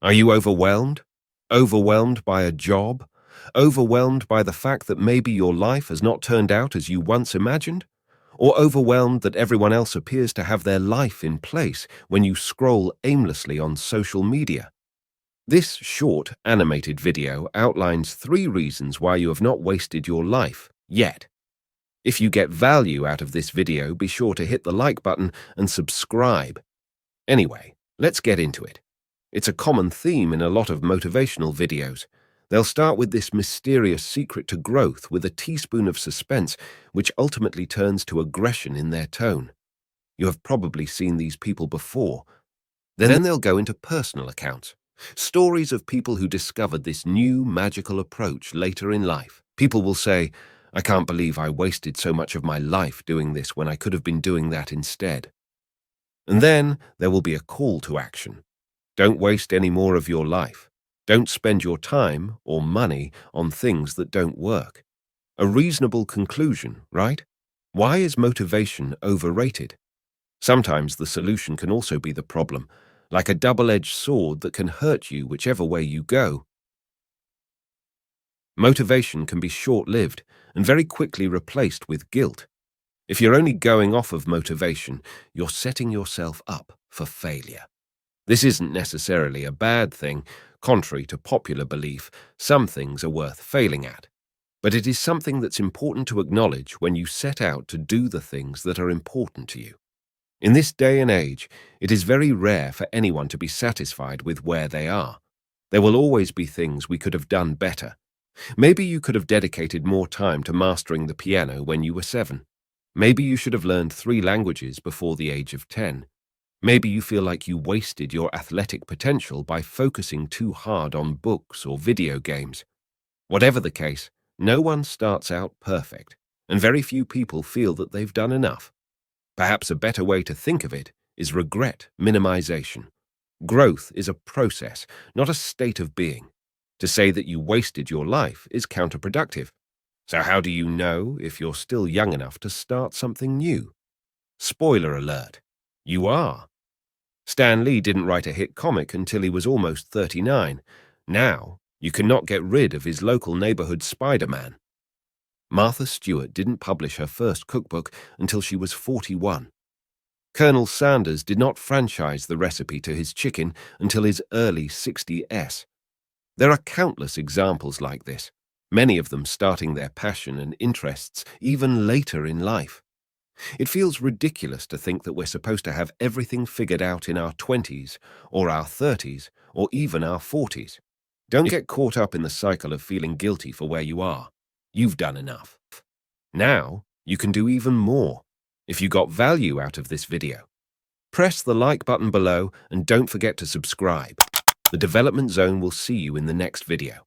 Are you overwhelmed? Overwhelmed by a job? Overwhelmed by the fact that maybe your life has not turned out as you once imagined? Or overwhelmed that everyone else appears to have their life in place when you scroll aimlessly on social media? This short animated video outlines 3 reasons why you have not wasted your life yet. If you get value out of this video, be sure to hit the like button and subscribe. Anyway, let's get into it. It's a common theme in a lot of motivational videos. They'll start with this mysterious secret to growth with a teaspoon of suspense, which ultimately turns to aggression in their tone. You have probably seen these people before. Then they'll go into personal accounts, stories of people who discovered this new magical approach later in life. People will say, "I can't believe I wasted so much of my life doing this when I could have been doing that instead." And then there will be a call to action. Don't waste any more of your life. Don't spend your time or money on things that don't work. A reasonable conclusion, right? Why is motivation overrated? Sometimes the solution can also be the problem, like a double-edged sword that can hurt you whichever way you go. Motivation can be short-lived and very quickly replaced with guilt. If you're only going off of motivation, you're setting yourself up for failure. This isn't necessarily a bad thing. Contrary to popular belief, some things are worth failing at. But it is something that's important to acknowledge when you set out to do the things that are important to you. In this day and age, it is very rare for anyone to be satisfied with where they are. There will always be things we could have done better. Maybe you could have dedicated more time to mastering the piano when you were 7. Maybe you should have learned 3 languages before the age of 10. Maybe you feel like you wasted your athletic potential by focusing too hard on books or video games. Whatever the case, no one starts out perfect, and very few people feel that they've done enough. Perhaps a better way to think of it is regret minimization. Growth is a process, not a state of being. To say that you wasted your life is counterproductive. So how do you know if you're still young enough to start something new? Spoiler alert, you are. Stan Lee didn't write a hit comic until he was almost 39. Now, you cannot get rid of his local neighborhood Spider-Man. Martha Stewart didn't publish her first cookbook until she was 41. Colonel Sanders did not franchise the recipe to his chicken until his early 60s. There are countless examples like this, many of them starting their passion and interests even later in life. It feels ridiculous to think that we're supposed to have everything figured out in our 20s, or our 30s, or even our 40s. Don't get caught up in the cycle of feeling guilty for where you are. You've done enough. Now, you can do even more. If you got value out of this video, press the like button below and don't forget to subscribe. The Development Zone will see you in the next video.